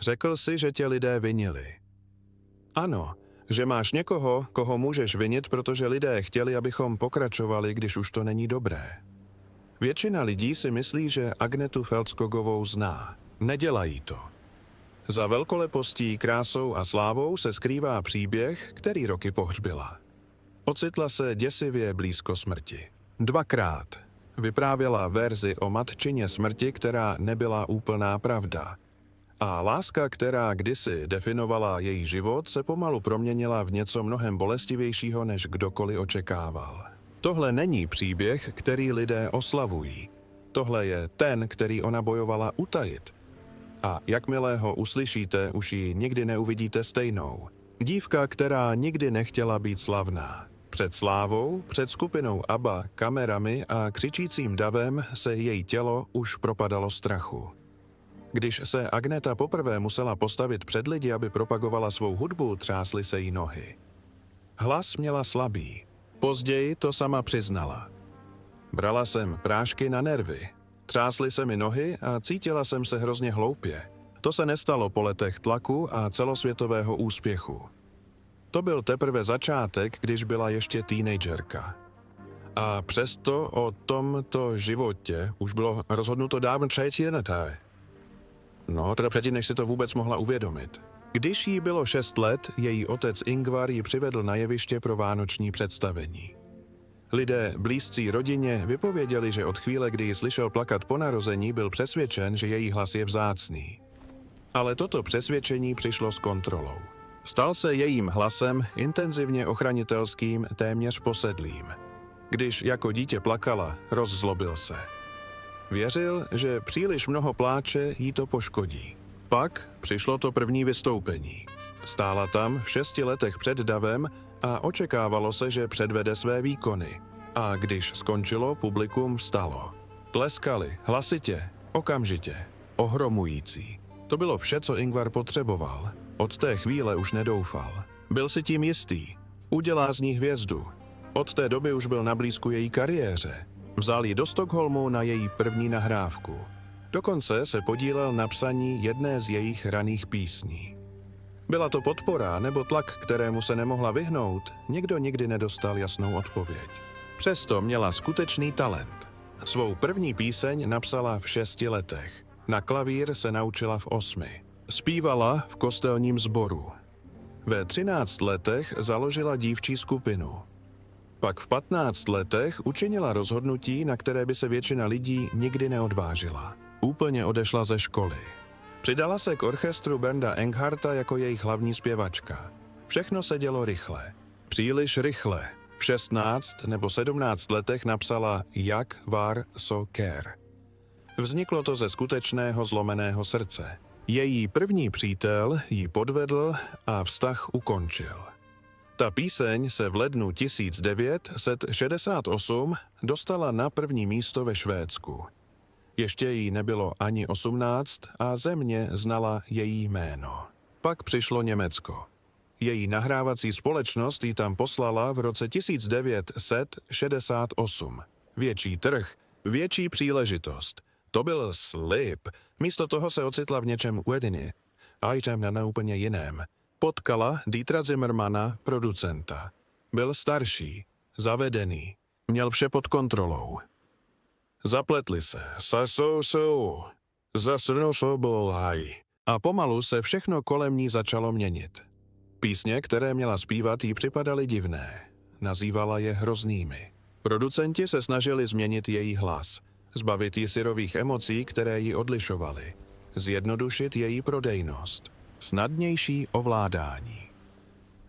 Řekl si, že tě lidé vinili. Ano, že máš někoho, koho můžeš vinit, protože lidé chtěli, abychom pokračovali, když už to není dobré. Většina lidí si myslí, že Agnetu Feldskogovou zná. Nedělají to. Za velkolepostí, krásou a slávou se skrývá příběh, který roky pohřbila. Ocitla se děsivě blízko smrti. 2krát. Vyprávěla verzi o matčině smrti, která nebyla úplná pravda. A láska, která kdysi definovala její život, se pomalu proměnila v něco mnohem bolestivějšího, než kdokoliv očekával. Tohle není příběh, který lidé oslavují. Tohle je ten, který ona bojovala utajit. A jakmile ho uslyšíte, už ji nikdy neuvidíte stejnou. Dívka, která nikdy nechtěla být slavná. Před slávou, před skupinou ABBA, kamerami a křičícím davem se její tělo už propadalo strachu. Když se Agneta poprvé musela postavit před lidi, aby propagovala svou hudbu, třásly se jí nohy. Hlas měla slabý. Později to sama přiznala. Brala jsem prášky na nervy. Třásly se mi nohy a cítila jsem se hrozně hloupě. To se nestalo po letech tlaku a celosvětového úspěchu. To byl teprve začátek, když byla ještě teenagerka. A přesto o tomto životě už bylo rozhodnuto dávno předtím. No, teda předtím, než si to vůbec mohla uvědomit. Když jí bylo 6 let, její otec Ingvar ji přivedl na jeviště pro vánoční představení. Lidé blízcí rodině vypověděli, že od chvíle, kdy ji slyšel plakat po narození, byl přesvědčen, že její hlas je vzácný. Ale toto přesvědčení přišlo s kontrolou. Stal se jejím hlasem intenzivně ochranitelským, téměř posedlým. Když jako dítě plakala, rozzlobil se. Věřil, že příliš mnoho pláče jí to poškodí. Pak přišlo to první vystoupení. Stála tam v 6 letech před davem a očekávalo se, že předvede své výkony. A když skončilo, publikum vstalo. Tleskali, hlasitě, okamžitě, ohromující. To bylo vše, co Ingvar potřeboval. Od té chvíle už nedoufal. Byl si tím jistý. Udělá z ní hvězdu. Od té doby už byl na blízku její kariéře. Vzal ji do Stockholmu na její první nahrávku. Dokonce se podílel na psaní jedné z jejich raných písní. Byla to podpora nebo tlak, kterému se nemohla vyhnout, nikdo nikdy nedostal jasnou odpověď. Přesto měla skutečný talent. Svou první píseň napsala v 6 letech. Na klavír se naučila v 8. Zpívala v kostelním sboru. Ve 13 letech založila dívčí skupinu. Pak v 15 letech učinila rozhodnutí, na které by se většina lidí nikdy neodvážila. Úplně odešla ze školy. Přidala se k orchestru Bernda Engharta jako jejich hlavní zpěvačka. Všechno se dělo rychle. Příliš rychle. V 16 nebo 17 letech napsala Jak var so kär. Vzniklo to ze skutečného zlomeného srdce. Její první přítel ji podvedl a vztah ukončil. Ta píseň se v lednu 1968 dostala na první místo ve Švédsku. Ještě jí nebylo ani 18 a země znala její jméno. Pak přišlo Německo. Její nahrávací společnost ji tam poslala v roce 1968. Větší trh, větší příležitost. To byl slib. Místo toho se ocitla v něčem ujedině. A jsem na úplně jiném. Potkala Dietera Zimmermana, producenta. Byl starší, zavedený, měl vše pod kontrolou. Zapletli se, a pomalu se všechno kolem ní začalo měnit. Písně, které měla zpívat, jí připadaly divné. Nazývala je hroznými. Producenti se snažili změnit její hlas, zbavit ji syrových emocí, které ji odlišovaly, zjednodušit její prodejnost, snadnější ovládání.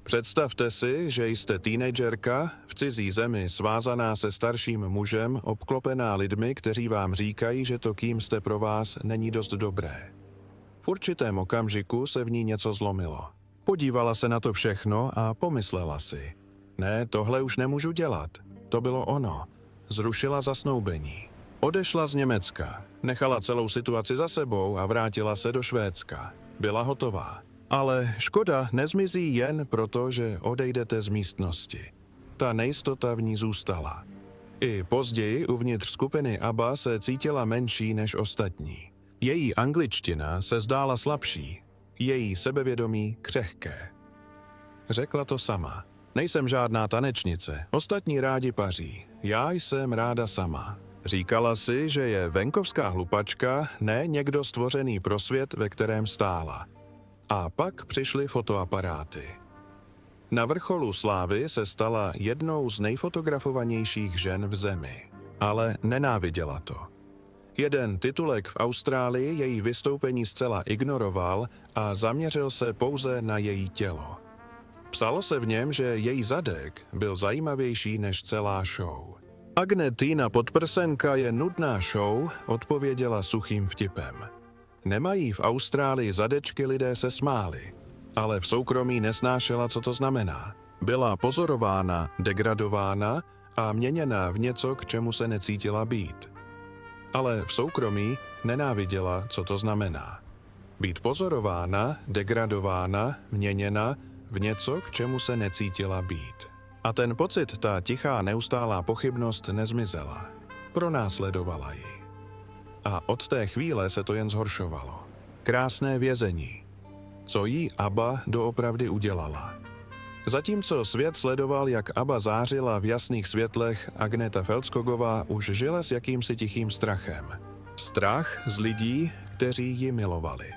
Představte si, že jste teenagerka v cizí zemi svázaná se starším mužem, obklopená lidmi, kteří vám říkají, že to, kým jste pro vás, není dost dobré. V určitém okamžiku se v ní něco zlomilo. Podívala se na to všechno a pomyslela si. Ne, tohle už nemůžu dělat. To bylo ono. Zrušila zasnoubení. Odešla z Německa, nechala celou situaci za sebou a vrátila se do Švédska. Byla hotová. Ale škoda nezmizí jen proto, že odejdete z místnosti. Ta nejistota v ní zůstala. I později uvnitř skupiny ABBA se cítila menší než ostatní. Její angličtina se zdála slabší. její sebevědomí křehké. Řekla to sama. Nejsem žádná tanečnice, ostatní rádi paří, já jsem ráda sama. Říkala si, že je venkovská hlupačka, ne někdo stvořený pro svět, ve kterém stála. A pak přišly fotoaparáty. Na vrcholu slávy se stala jednou z nejfotografovanějších žen v zemi, ale nenáviděla to. Jeden titulek v Austrálii její vystoupení zcela ignoroval a zaměřil se pouze na její tělo. Psalo se v něm, že její zadek byl zajímavější než celá show. Agnetina podprsenka je nudná show, odpověděla suchým vtipem. Nemají v Austrálii zadečky, lidé se smáli, ale v soukromí nesnášela, co to znamená. Byla pozorována, degradována a měněna v něco, k čemu se necítila být. Ale v soukromí nenáviděla, co to znamená. Být pozorována, degradována, měněna v něco, k čemu se necítila být. A ten pocit, ta tichá neustálá pochybnost nezmizela. Pronásledovala ji. A od té chvíle se to jen zhoršovalo. Krásné vězení. Co jí Abba doopravdy udělala? Zatímco svět sledoval, jak Abba zářila v jasných světlech, Agneta Feldskogová už žila s jakýmsi tichým strachem. Strach z lidí, kteří ji milovali.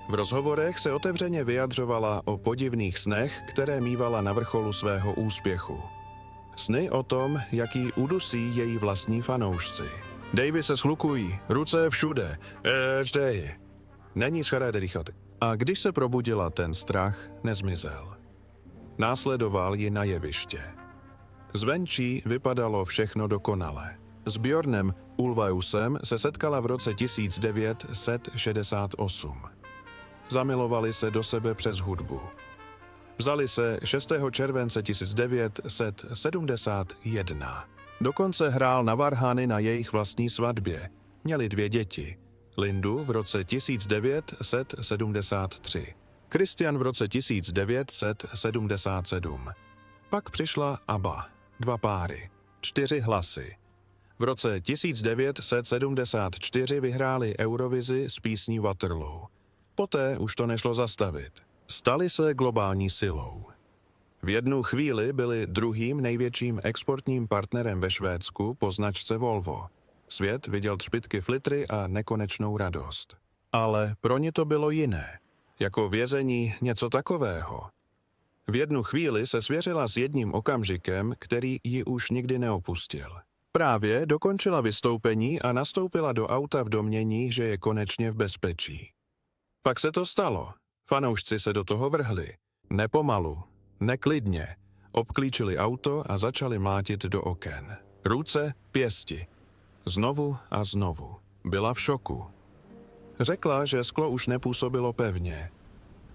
V rozhovorech se otevřeně vyjadřovala o podivných snech, které mívala na vrcholu svého úspěchu. Sny o tom, jak ji udusí její vlastní fanoušci. Davy se schlukují, ruce všude, čtej. Není schare dýchat. A když se probudila, ten strach nezmizel. Následoval ji na jeviště. Zvenčí vypadalo všechno dokonale. S Björnem Ulvaeusem se setkala v roce 1968. Zamilovali se do sebe přes hudbu. Vzali se 6. července 1971. Dokonce hrál na varhany na jejich vlastní svatbě. Měli 2 děti. Lindu v roce 1973. Christian v roce 1977. Pak přišla Abba, 2 páry, 4 hlasy. V roce 1974 vyhráli Eurovizi s písní Waterloo. Poté už to nešlo zastavit. Stali se globální silou. V jednu chvíli byli druhým největším exportním partnerem ve Švédsku po značce Volvo. Svět viděl třpytky flitry a nekonečnou radost. Ale pro ně to bylo jiné. Jako vězení něco takového. V jednu chvíli se svěřila s jedním okamžikem, který ji už nikdy neopustil. Právě dokončila vystoupení a nastoupila do auta v domnění, že je konečně v bezpečí. Pak se to stalo. Fanoušci se do toho vrhli. Nepomalu, neklidně. Obklíčili auto a začali mlátit do oken. Ruce, pěsti. Znovu a znovu. Byla v šoku. Řekla, že sklo už nepůsobilo pevně.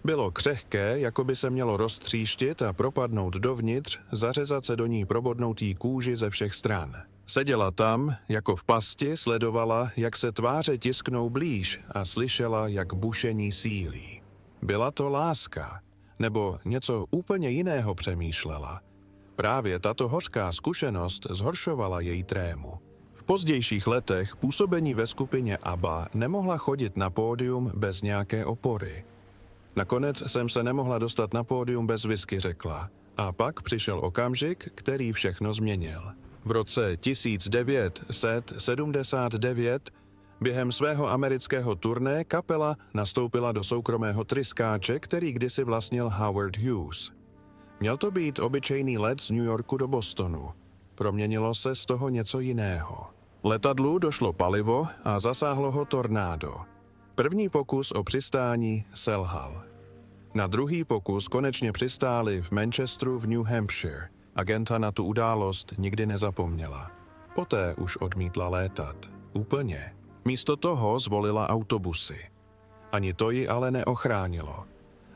Bylo křehké, jako by se mělo roztříštit a propadnout dovnitř, zařezat se do ní probodnoutí kůži ze všech stran. Seděla tam, jako v pasti, sledovala, jak se tváře tisknou blíž a slyšela, jak bušení sílí. Byla to láska, nebo něco úplně jiného přemýšlela. Právě tato hořká zkušenost zhoršovala její trému. V pozdějších letech působení ve skupině Abba nemohla chodit na pódium bez nějaké opory. Nakonec jsem se nemohla dostat na pódium bez whisky, řekla. A pak přišel okamžik, který všechno změnil. V roce 1979 během svého amerického turné kapela nastoupila do soukromého tryskáče, který kdysi vlastnil Howard Hughes. Měl to být obyčejný let z New Yorku do Bostonu. Proměnilo se z toho něco jiného. Letadlu došlo palivo a zasáhlo ho tornádo. První pokus o přistání selhal. Na druhý pokus konečně přistáli v Manchesteru v New Hampshire. Agenta na tu událost nikdy nezapomněla. Poté už odmítla létat. Úplně. Místo toho zvolila autobusy. Ani to ji ale neochránilo.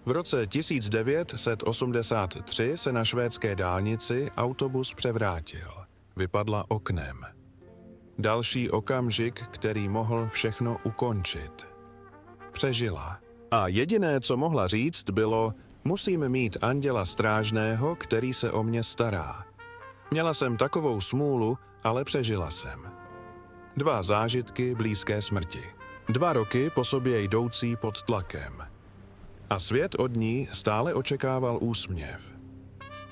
V roce 1983 se na švédské dálnici autobus převrátil. Vypadla oknem. Další okamžik, který mohl všechno ukončit. Přežila. A jediné, co mohla říct, bylo: musím mít anděla strážného, který se o mě stará. Měla jsem takovou smůlu, ale přežila jsem. 2 zážitky blízké smrti. 2 roky po sobě jdoucí pod tlakem. A svět od ní stále očekával úsměv.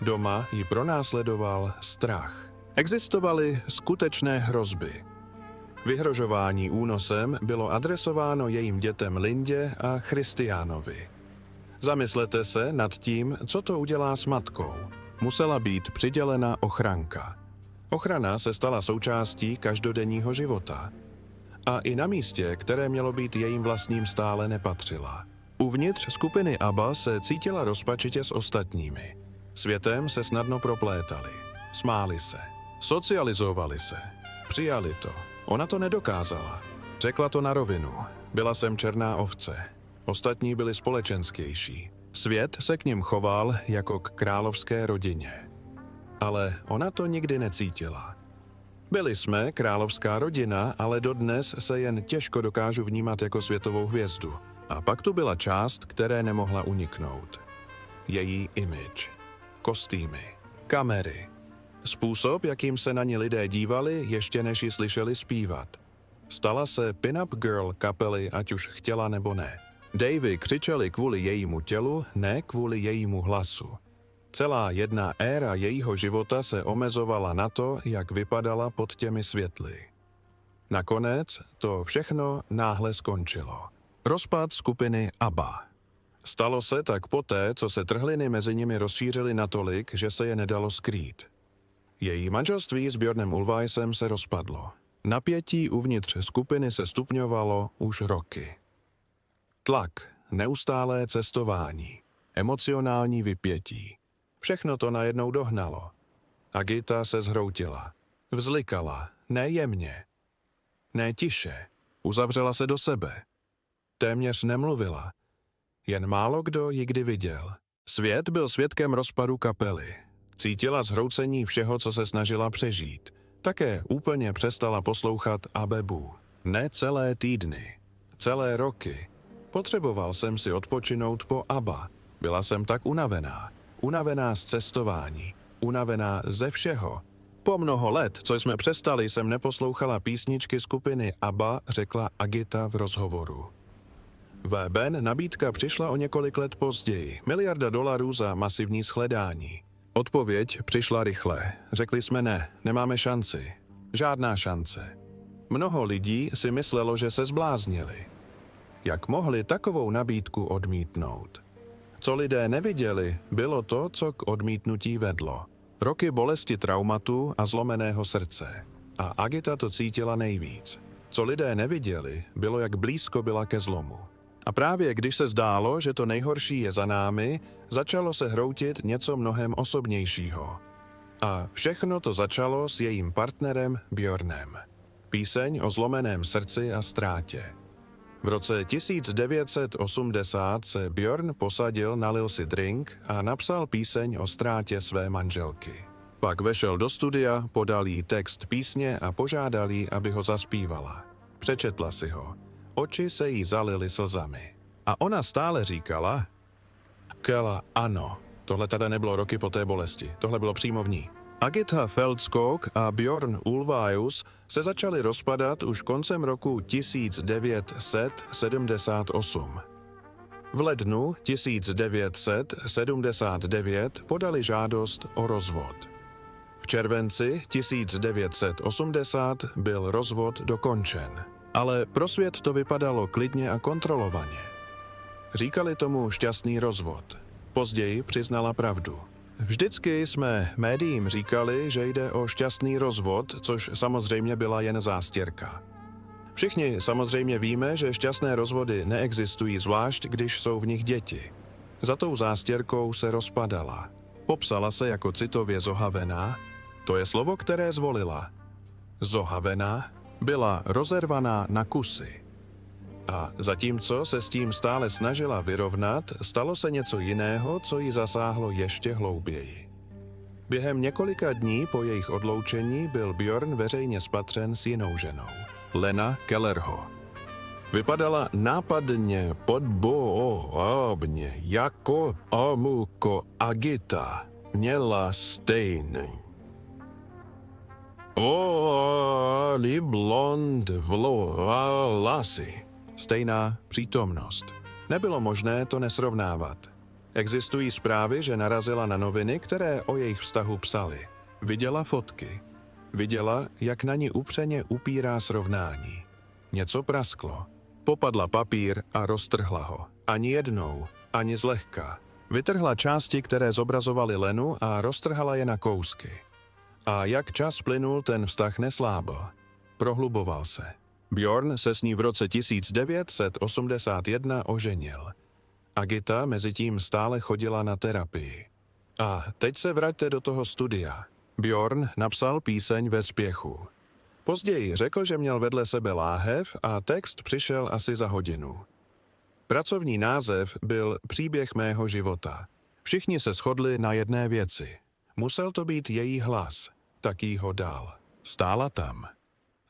Doma ji pronásledoval strach. Existovaly skutečné hrozby. Vyhrožování únosem bylo adresováno jejím dětem Lindě a Christianovi. Zamyslete se nad tím, co to udělá s matkou. Musela být přidělena ochranka. Ochrana se stala součástí každodenního života. A i na místě, které mělo být jejím vlastním, stále nepatřila. Uvnitř skupiny ABBA se cítila rozpačitě s ostatními. Světem se snadno proplétali. Smáli se. Socializovali se. Přijali to. Ona to nedokázala. Řekla to na rovinu. Byla jsem černá ovce. Ostatní byli společenstější. Svět se k nim choval jako k královské rodině. Ale ona to nikdy necítila. Byli jsme královská rodina, ale dodnes se jen těžko dokážu vnímat jako světovou hvězdu. A pak tu byla část, které nemohla uniknout. Její image. Kostýmy. Kamery. Způsob, jakým se na ní lidé dívali, ještě než ji slyšeli zpívat. Stala se pin-up girl kapely, ať už chtěla nebo ne. Davy křičeli kvůli jejímu tělu, ne kvůli jejímu hlasu. Celá jedna éra jejího života se omezovala na to, jak vypadala pod těmi světly. Nakonec to všechno náhle skončilo. Rozpad skupiny ABBA. Stalo se tak poté, co se trhliny mezi nimi rozšířily natolik, že se je nedalo skrýt. Její manželství s Björnem Ulvaeusem se rozpadlo. Napětí uvnitř skupiny se stupňovalo už roky. Tlak, neustálé cestování, emocionální vypětí. Všechno to najednou dohnalo. Agita se zhroutila. Vzlikala, ne jemně, ne tiše. Uzavřela se do sebe. Téměř nemluvila. Jen málo kdo ji kdy viděl. Svět byl svědkem rozpadu kapely. Cítila zhroucení všeho, co se snažila přežít. Také úplně přestala poslouchat Abebu. Ne celé týdny, celé roky. Potřeboval jsem si odpočinout po ABBA. Byla jsem tak unavená. Unavená z cestování. Unavená ze všeho. Po mnoho let, co jsme přestali, jsem neposlouchala písničky skupiny ABBA, řekla Agita v rozhovoru. V Ben nabídka přišla o několik let později. $1 miliarda za masivní shledání. Odpověď přišla rychle. Řekli jsme ne, nemáme šanci. Žádná šance. Mnoho lidí si myslelo, že se zbláznili. Jak mohli takovou nabídku odmítnout? Co lidé neviděli, bylo to, co k odmítnutí vedlo. Roky bolesti traumatu a zlomeného srdce. A Agita to cítila nejvíc. Co lidé neviděli, bylo, jak blízko byla ke zlomu. A právě když se zdálo, že to nejhorší je za námi, začalo se hroutit něco mnohem osobnějšího. A všechno to začalo s jejím partnerem Björnem. Píseň o zlomeném srdci a ztrátě. V roce 1980 se Björn posadil, nalil si drink a napsal píseň o ztrátě své manželky. Pak vešel do studia, podal jí text písně a požádal jí, aby ho zaspívala. Přečetla si ho. Oči se jí zalily slzami. A ona stále říkala, Kela, ano, tohle tady nebylo roky po té bolesti, tohle bylo přímo v ní. Agita Feldskog a Björn Ulvaeus se začali rozpadat už koncem roku 1978. V lednu 1979 podali žádost o rozvod. V červenci 1980 byl rozvod dokončen. Ale pro svět to vypadalo klidně a kontrolovaně. Říkali tomu šťastný rozvod. Později přiznala pravdu. Vždycky jsme médiím říkali, že jde o šťastný rozvod, což samozřejmě byla jen zástěrka. Všichni samozřejmě víme, že šťastné rozvody neexistují, zvlášť když jsou v nich děti. Za tou zástěrkou se rozpadala. Popsala se jako citově zohavená. To je slovo, které zvolila. Zohavená byla rozervaná na kusy. A zatímco se s tím stále snažila vyrovnat, stalo se něco jiného, co ji zasáhlo ještě hlouběji. Během několika dní po jejich odloučení byl Björn veřejně spatřen s jinou ženou, Lena Kellerho. Vypadala nápadně podobně jako Amuko Agita. Měla stejný blond vlasy. Stejná přítomnost. Nebylo možné to nesrovnávat. Existují zprávy, že narazila na noviny, které o jejich vztahu psaly. Viděla fotky. Viděla, jak na ní upřeně upírá srovnání. Něco prasklo. Popadla papír a roztrhla ho. Ani jednou, ani zlehka. Vytrhla části, které zobrazovaly Lenu a roztrhala je na kousky. A jak čas plynul, ten vztah neslábl. Prohluboval se. Björn se s ní v roce 1981 oženil. Agita mezitím stále chodila na terapii. A teď se vraťte do toho studia. Björn napsal píseň ve spěchu. Později řekl, že měl vedle sebe láhev a text přišel asi za hodinu. Pracovní název byl Příběh mého života. Všichni se shodli na jedné věci. Musel to být její hlas, tak jí ho dal. Stála tam.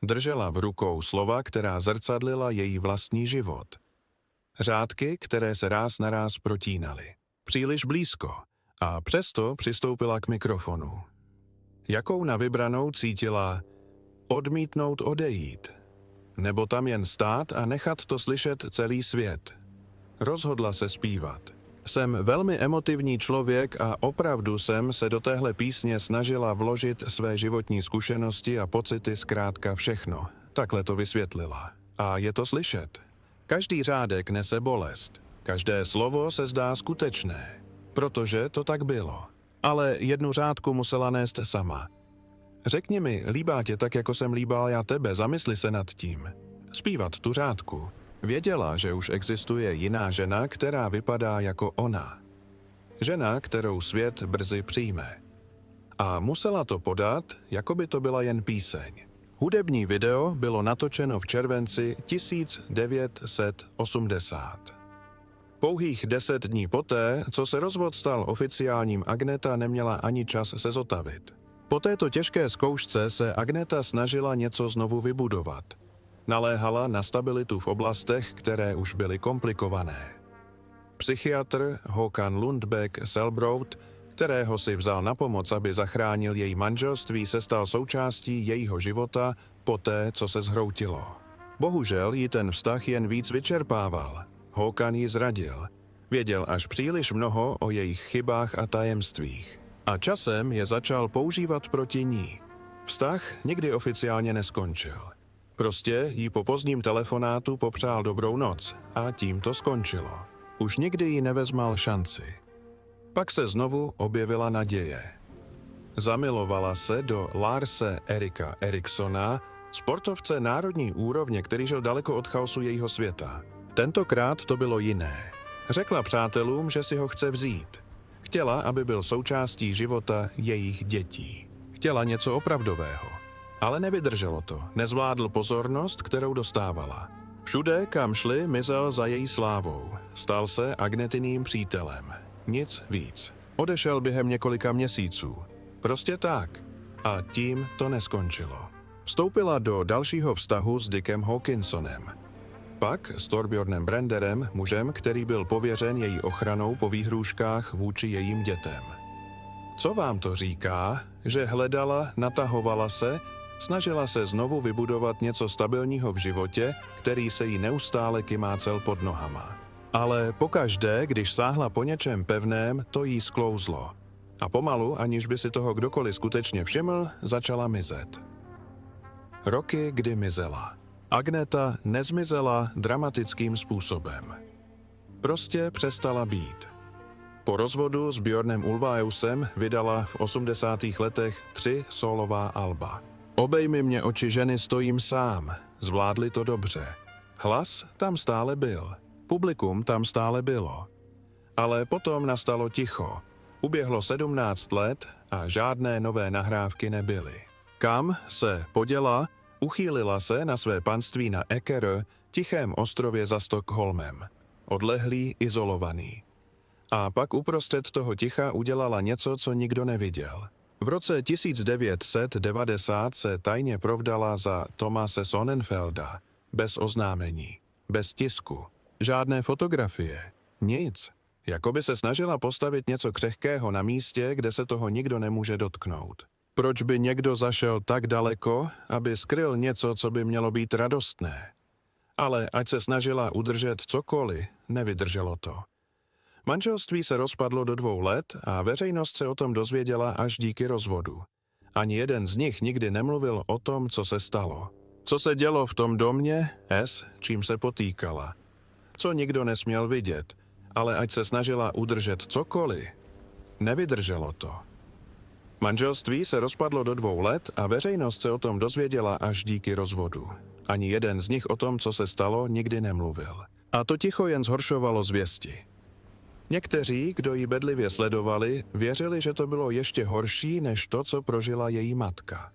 Držela v rukou slova, která zrcadlila její vlastní život. Řádky, které se ráz na ráz protínaly. Příliš blízko a přesto přistoupila k mikrofonu. Jakou na vybranou cítila odmítnout odejít, nebo tam jen stát a nechat to slyšet celý svět. Rozhodla se zpívat. Jsem velmi emotivní člověk a opravdu jsem se do téhle písně snažila vložit své životní zkušenosti a pocity, zkrátka všechno. Takhle to vysvětlila. A je to slyšet. Každý řádek nese bolest. Každé slovo se zdá skutečné, protože to tak bylo. Ale jednu řádku musela nést sama. Řekni mi, líbá tě tak, jako jsem líbal já tebe, zamysli se nad tím. Zpívat tu řádku. Věděla, že už existuje jiná žena, která vypadá jako ona. Žena, kterou svět brzy přijme. A musela to podat, jako by to byla jen píseň. Hudební video bylo natočeno v červenci 1980. Pouhých 10 dní poté, co se rozvod stal oficiálním, Agneta neměla ani čas se zotavit. Po této těžké zkoušce se Agneta snažila něco znovu vybudovat. Naléhala na stabilitu v oblastech, které už byly komplikované. Psychiatr Håkan Lundbäck Selbrout, kterého si vzal na pomoc, aby zachránil její manželství, se stal součástí jejího života poté, co se zhroutilo. Bohužel ji ten vztah jen víc vyčerpával. Håkan ji zradil. Věděl až příliš mnoho o jejich chybách a tajemstvích. A časem je začal používat proti ní. Vztah nikdy oficiálně neskončil. Prostě jí po pozdním telefonátu popřál dobrou noc a tím to skončilo. Už nikdy jí nevezmal šanci. Pak se znovu objevila naděje. Zamilovala se do Larse Erika Eriksona, sportovce národní úrovně, který žil daleko od chaosu jejího světa. Tentokrát to bylo jiné. Řekla přátelům, že si ho chce vzít. Chtěla, aby byl součástí života jejich dětí. Chtěla něco opravdového. Ale nevydrželo to. Nezvládl pozornost, kterou dostávala. Všude, kam šli, mizel za její slávou. Stal se Agnetiným přítelem. Nic víc. Odešel během několika měsíců. Prostě tak. A tím to neskončilo. Vstoupila do dalšího vztahu s Dickem Hawkinsonem. Pak s Torbjörnem Brenderem, mužem, který byl pověřen její ochranou po výhrůžkách vůči jejím dětem. Co vám to říká, že hledala, natahovala se, snažila se znovu vybudovat něco stabilního v životě, který se jí neustále kymácel pod nohama. Ale pokaždé, když sáhla po něčem pevném, to jí sklouzlo. A pomalu, aniž by si toho kdokoliv skutečně všiml, začala mizet. Roky, kdy mizela. Agneta nezmizela dramatickým způsobem. Prostě přestala být. Po rozvodu s Björnem Ulvaeusem vydala v 80. letech 3 sólová alba. Obejmi mě oči ženy, stojím sám. Zvládli to dobře. Hlas tam stále byl. Publikum tam stále bylo. Ale potom nastalo ticho. Uběhlo 17 let a žádné nové nahrávky nebyly. Kam se poděla, uchýlila se na své panství na Ekerö, tichém ostrově za Stockholmem. Odlehlý, izolovaný. A pak uprostřed toho ticha udělala něco, co nikdo neviděl. V roce 1990 se tajně provdala za Tomase Sonnenfelda. Bez oznámení. Bez tisku. Žádné fotografie. Nic. Jakoby se snažila postavit něco křehkého na místě, kde se toho nikdo nemůže dotknout. Proč by někdo zašel tak daleko, aby skryl něco, co by mělo být radostné? Ale ať se snažila udržet cokoliv, nevydrželo to. Manželství se rozpadlo do 2 let a veřejnost se o tom dozvěděla až díky rozvodu. Ani jeden z nich nikdy nemluvil o tom, co se stalo. Co se dělo v tom domě, S, čím se potýkala. Co nikdo nesměl vidět, ale ať se snažila udržet cokoliv, nevydrželo to. Manželství se rozpadlo do 2 let a veřejnost se o tom dozvěděla až díky rozvodu. Ani jeden z nich o tom, co se stalo, nikdy nemluvil. A to ticho jen zhoršovalo zvěsti. Někteří, kdo ji bedlivě sledovali, věřili, že to bylo ještě horší než to, co prožila její matka.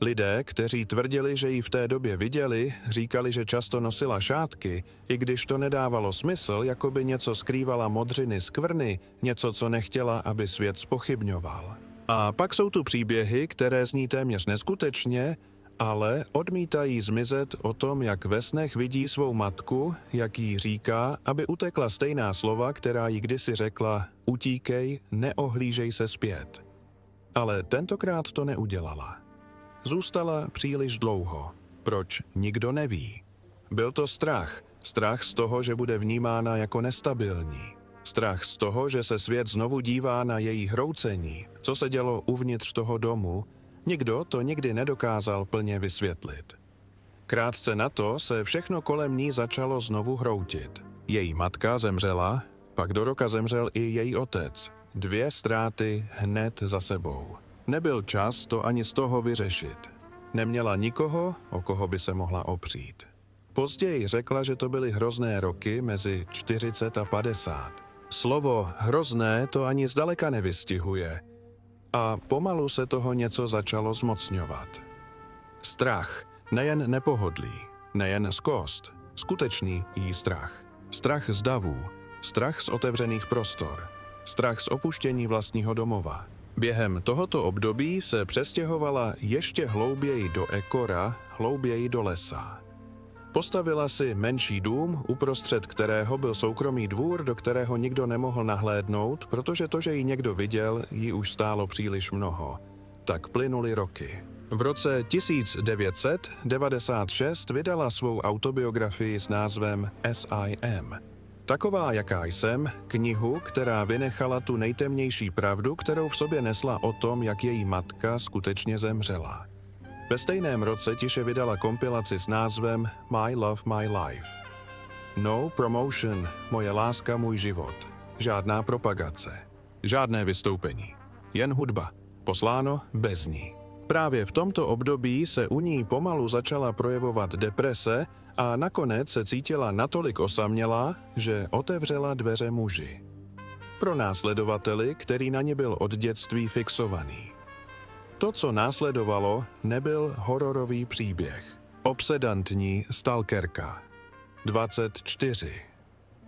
Lidé, kteří tvrdili, že ji v té době viděli, říkali, že často nosila šátky, i když to nedávalo smysl, jako by něco skrývala modřiny skvrny, něco, co nechtěla, aby svět zpochybňoval. A pak jsou tu příběhy, které zní téměř neskutečně, ale odmítají zmizet o tom, jak ve snech vidí svou matku, jak jí říká, aby utekla stejná slova, která jí kdysi řekla: utíkej, neohlížej se zpět. Ale tentokrát to neudělala. Zůstala příliš dlouho. Proč? Nikdo neví. Byl to strach. Strach z toho, že bude vnímána jako nestabilní. Strach z toho, že se svět znovu dívá na její hroucení, co se dělo uvnitř toho domu. Nikdo to nikdy nedokázal plně vysvětlit. Krátce na to se všechno kolem ní začalo znovu hroutit. Její matka zemřela, pak do roka zemřel i její otec. 2 ztráty hned za sebou. Nebyl čas to ani z toho vyřešit. Neměla nikoho, o koho by se mohla opřít. Později řekla, že to byly hrozné roky mezi 40 a 50. Slovo hrozné to ani zdaleka nevystihuje. A pomalu se toho něco začalo zmocňovat. Strach, nejen nepohodlí, nejen zkost, skutečný jí strach. Strach z davů, strach z otevřených prostor, strach z opuštění vlastního domova. Během tohoto období se přestěhovala ještě hlouběji do ekora, hlouběji do lesa. Postavila si menší dům, uprostřed kterého byl soukromý dvůr, do kterého nikdo nemohl nahlédnout, protože to, že ji někdo viděl, jí už stálo příliš mnoho. Tak plynuly roky. V roce 1996 vydala svou autobiografii s názvem S.I.M. Taková, jaká jsem, knihu, která vynechala tu nejtemnější pravdu, kterou v sobě nesla o tom, jak její matka skutečně zemřela. Ve stejném roce tiše vydala kompilaci s názvem My Love, My Life. No promotion, moje láska, můj život. Žádná propagace. Žádné vystoupení. Jen hudba. Posláno bez ní. Právě v tomto období se u ní pomalu začala projevovat deprese a nakonec se cítila natolik osamělá, že otevřela dveře muži. Pro následovateli, který na ně byl od dětství fixovaný. To, co následovalo, nebyl hororový příběh. Obsedantní stalkerka. 24.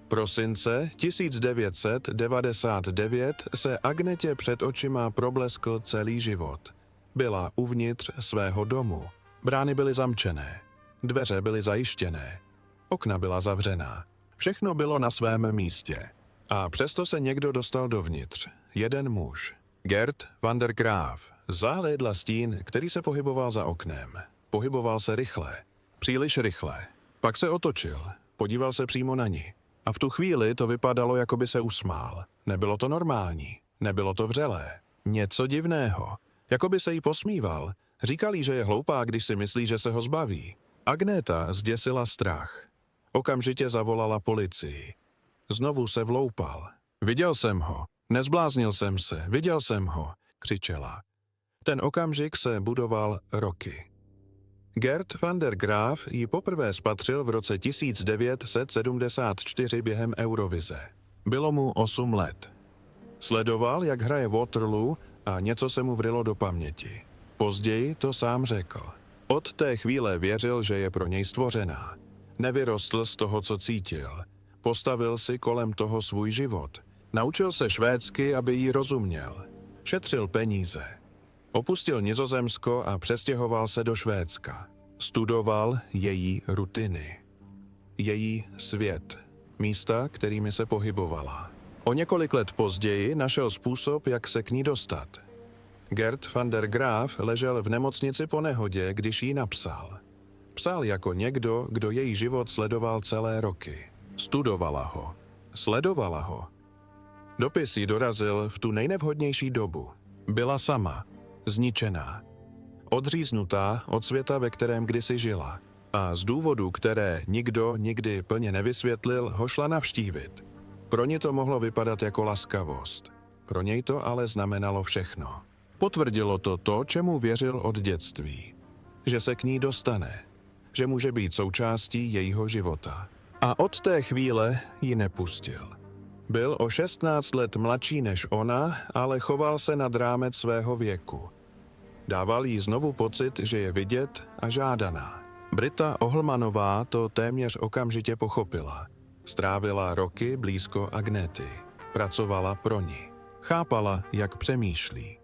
Prosince 1999 se Agnetě před očima probleskl celý život. Byla uvnitř svého domu. Brány byly zamčené. Dveře byly zajištěné. Okna byla zavřená. Všechno bylo na svém místě. A přesto se někdo dostal dovnitř. Jeden muž. Gert van der Graaf. Zahlédla stín, který se pohyboval za oknem. Pohyboval se rychle. Příliš rychle. Pak se otočil. Podíval se přímo na ní. A v tu chvíli to vypadalo, jako by se usmál. Nebylo to normální. Nebylo to vřelé. Něco divného. Jako by se jí posmíval. Říkal jí, že je hloupá, když si myslí, že se ho zbaví. Agneta zděsila strach. Okamžitě zavolala policii. Znovu se vloupal. Viděl jsem ho. Nezbláznil jsem se. Viděl jsem ho. Křičela. Ten okamžik se budoval roky. Gert van der Graaf ji poprvé spatřil v roce 1974 během Eurovize. Bylo mu 8 let. Sledoval, jak hraje Waterloo a něco se mu vrylo do paměti. Později to sám řekl. Od té chvíle věřil, že je pro něj stvořená. Nevyrostl z toho, co cítil. Postavil si kolem toho svůj život. Naučil se švédsky, aby jí rozuměl. Šetřil peníze. Opustil Nizozemsko a přestěhoval se do Švédska. Studoval její rutiny. Její svět. Místa, kterými se pohybovala. O několik let později našel způsob, jak se k ní dostat. Gert van der Graaf ležel v nemocnici po nehodě, když jí napsal. Psal jako někdo, kdo její život sledoval celé roky. Studovala ho. Sledovala ho. Dopis jí dorazil v tu nejnevhodnější dobu. Byla sama. Zničená. Odříznutá od světa, ve kterém kdysi žila. A z důvodů, které nikdo nikdy plně nevysvětlil, ho šla navštívit. Pro ní to mohlo vypadat jako laskavost. Pro něj to ale znamenalo všechno. Potvrdilo to, čemu věřil od dětství. Že se k ní dostane. Že může být součástí jejího života. A od té chvíle ji nepustil. Byl o 16 let mladší než ona, ale choval se nad rámec svého věku. Dával jí znovu pocit, že je vidět a žádaná. Brita Ohlmanová to téměř okamžitě pochopila. Strávila roky blízko Agnety. Pracovala pro ní. Chápala, jak přemýšlí.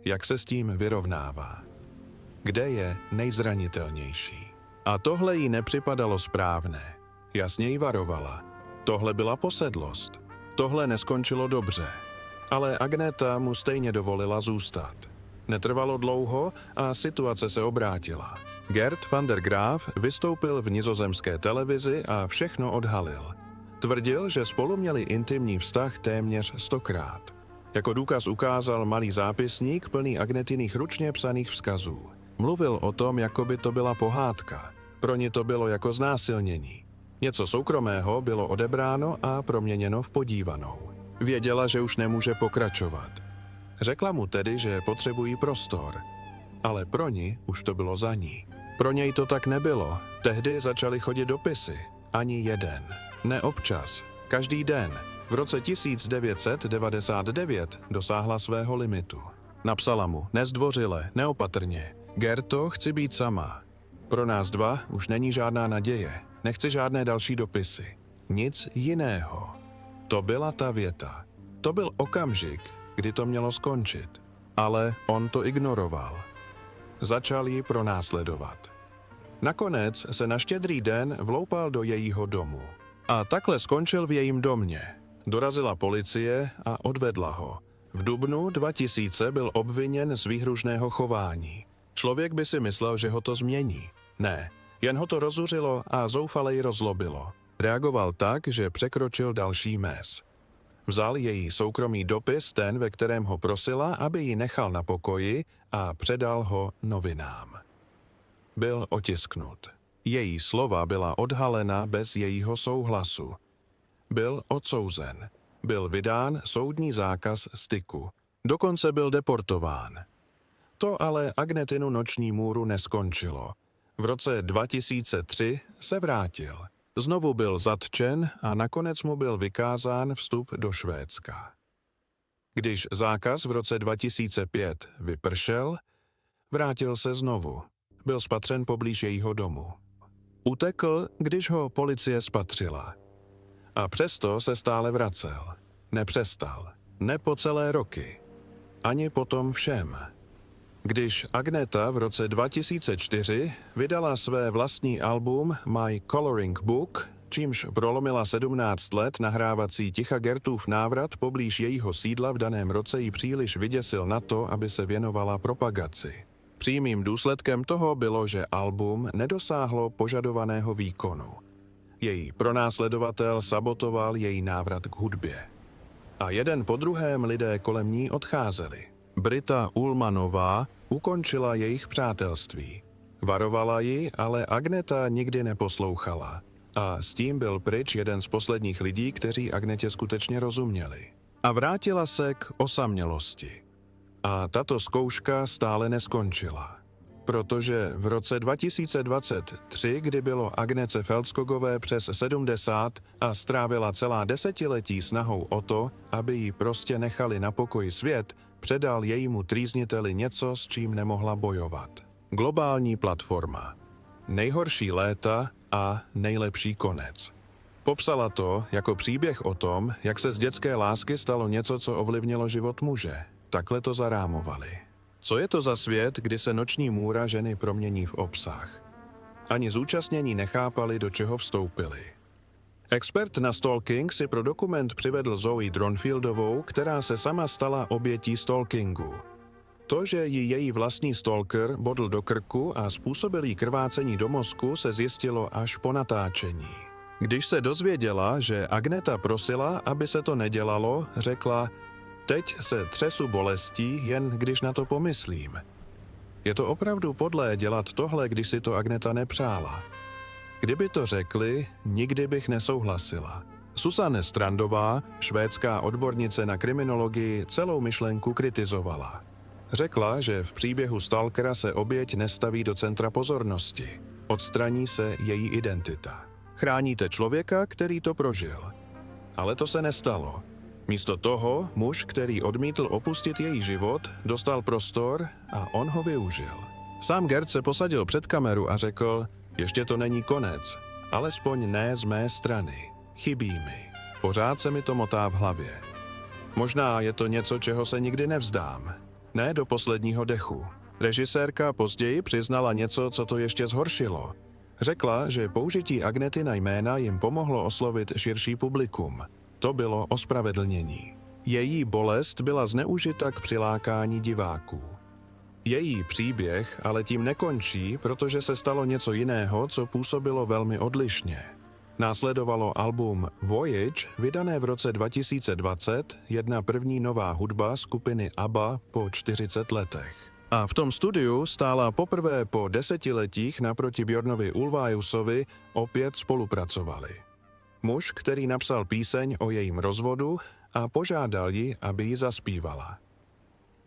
Jak se s tím vyrovnává. Kde je nejzranitelnější. A tohle jí nepřipadalo správné. Jasně jí varovala. Tohle byla posedlost. Tohle neskončilo dobře. Ale Agneta mu stejně dovolila zůstat. Netrvalo dlouho a situace se obrátila. Gert van der Graaf vystoupil v nizozemské televizi a všechno odhalil. Tvrdil, že spolu měli intimní vztah téměř 100krát. Jako důkaz ukázal malý zápisník plný Agnetiných ručně psaných vzkazů. Mluvil o tom, jako by to byla pohádka. Pro ní to bylo jako znásilnění. Něco soukromého bylo odebráno a proměněno v podívanou. Věděla, že už nemůže pokračovat. Řekla mu tedy, že potřebují prostor. Ale pro ní už to bylo za ní. Pro něj to tak nebylo. Tehdy začaly chodit dopisy. Ani jeden. Ne občas. Každý den. V roce 1999 dosáhla svého limitu. Napsala mu nezdvořile, neopatrně. Gerto, chci být sama. Pro nás dva už není žádná naděje. Nechci žádné další dopisy. Nic jiného. To byla ta věta. To byl okamžik, kdy to mělo skončit. Ale on to ignoroval. Začal ji pronásledovat. Nakonec se na Štědrý den vloupal do jejího domu. A takhle skončil v jejím domě. Dorazila policie a odvedla ho. V dubnu 2000 byl obviněn z výhružného chování. Člověk by si myslel, že ho to změní. Ne, jen ho to rozuřilo a zoufale ji rozlobilo. Reagoval tak, že překročil další mez. Vzal její soukromý dopis, ten, ve kterém ho prosila, aby ji nechal na pokoji, a předal ho novinám. Byl otisknut. Její slova byla odhalena bez jejího souhlasu. Byl odsouzen. Byl vydán soudní zákaz styku. Dokonce byl deportován. To ale Agnetinu noční můru neskončilo. V roce 2003 se vrátil. Znovu byl zatčen a nakonec mu byl vykázán vstup do Švédska. Když zákaz v roce 2005 vypršel, vrátil se znovu. Byl spatřen poblíž jejího domu. Utekl, když ho policie spatřila. A přesto se stále vracel. Nepřestal. Ne po celé roky. Ani po tom všem. Když Agneta v roce 2004 vydala své vlastní album My Coloring Book, čímž prolomila 17 let nahrávací ticha Gertův návrat poblíž jejího sídla v daném roce ji příliš vyděsil na to, aby se věnovala propagaci. Přímým důsledkem toho bylo, že album nedosáhlo požadovaného výkonu. Její pronásledovatel sabotoval její návrat k hudbě. A jeden po druhém lidé kolem ní odcházeli. Brita Ullmanová ukončila jejich přátelství. Varovala ji, ale Agneta nikdy neposlouchala. A s tím byl pryč jeden z posledních lidí, kteří Agnetě skutečně rozuměli. A vrátila se k osamělosti. A tato zkouška stále neskončila. Protože v roce 2023, kdy bylo Agnece Feldskogové přes 70 a strávila celá desetiletí snahou o to, aby ji prostě nechali na pokoji svět, předal jejímu trýzniteli něco, s čím nemohla bojovat. Globální platforma. Nejhorší léta a nejlepší konec. Popsala to jako příběh o tom, jak se z dětské lásky stalo něco, co ovlivnilo život muže. Takhle to zarámovali. Co je to za svět, kdy se noční můra ženy promění v obsah? Ani zúčastnění nechápali, do čeho vstoupili. Expert na stalking si pro dokument přivedl Zoe Dronfieldovou, která se sama stala obětí stalkingu. To, že ji její vlastní stalker bodl do krku a způsobil jí krvácení do mozku, se zjistilo až po natáčení. Když se dozvěděla, že Agneta prosila, aby se to nedělalo, řekla: "Teď se třesu bolestí, jen když na to pomyslím." Je to opravdu podlé dělat tohle, když si to Agneta nepřála. Kdyby to řekli, nikdy bych nesouhlasila. Susanne Strandová, švédská odbornice na kriminologii, celou myšlenku kritizovala. Řekla, že v příběhu stalkera se oběť nestaví do centra pozornosti. Odstraní se její identita. Chráníte člověka, který to prožil. Ale to se nestalo. Místo toho muž, který odmítl opustit její život, dostal prostor a on ho využil. Sám Gerd se posadil před kameru a řekl: "Ještě to není konec, alespoň ne z mé strany. Chybí mi. Pořád se mi to motá v hlavě. Možná je to něco, čeho se nikdy nevzdám. Ne do posledního dechu." Režisérka později přiznala něco, co to ještě zhoršilo. Řekla, že použití Agnetyna jména jim pomohlo oslovit širší publikum. To bylo ospravedlnění. Její bolest byla zneužita k přilákání diváků. Její příběh ale tím nekončí, protože se stalo něco jiného, co působilo velmi odlišně. Následovalo album Voyage, vydané v roce 2020, jedna první nová hudba skupiny ABBA po 40 letech. A v tom studiu stála poprvé po desetiletích naproti Björnovi Ulvaeussovi opět spolupracovali. Muž, který napsal píseň o jejím rozvodu a požádal ji, aby ji zaspívala.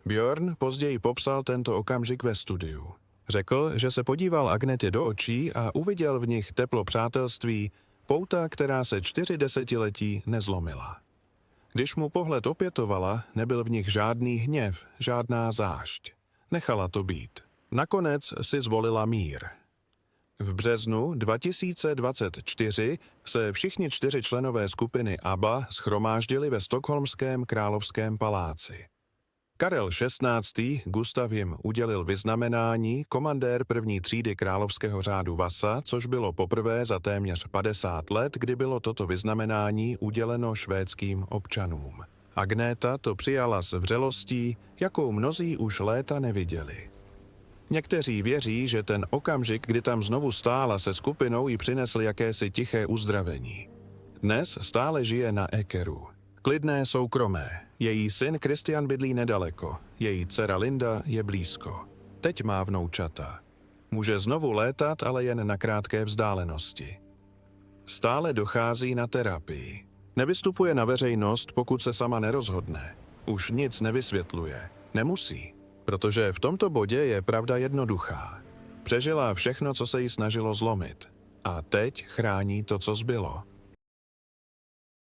Björn později popsal tento okamžik ve studiu. Řekl, že se podíval Agnetě do očí a uviděl v nich teplo přátelství, pouta, která se 4 desetiletí nezlomila. Když mu pohled opětovala, nebyl v nich žádný hněv, žádná zášť. Nechala to být. Nakonec si zvolila mír. V březnu 2024 se všichni 4 členové skupiny ABBA shromáždili ve stockholmském královském paláci. Karel XVI. Gustav jim udělil vyznamenání komandér první třídy královského řádu Vasa, což bylo poprvé za téměř 50 let, kdy bylo toto vyznamenání uděleno švédským občanům. Agneta to přijala s vřelostí, jakou mnozí už léta neviděli. Někteří věří, že ten okamžik, kdy tam znovu stála se skupinou, jí přinesl jakési tiché uzdravení. Dnes stále žije na Ekeru. Klidné, soukromé. Její syn Christian bydlí nedaleko. Její dcera Linda je blízko. Teď má vnoučata. Může znovu létat, ale jen na krátké vzdálenosti. Stále dochází na terapii. Nevystupuje na veřejnost, pokud se sama nerozhodne. Už nic nevysvětluje. Nemusí. Protože v tomto bodě je pravda jednoduchá. Přežila všechno, co se jí snažilo zlomit. A teď chrání to, co zbylo.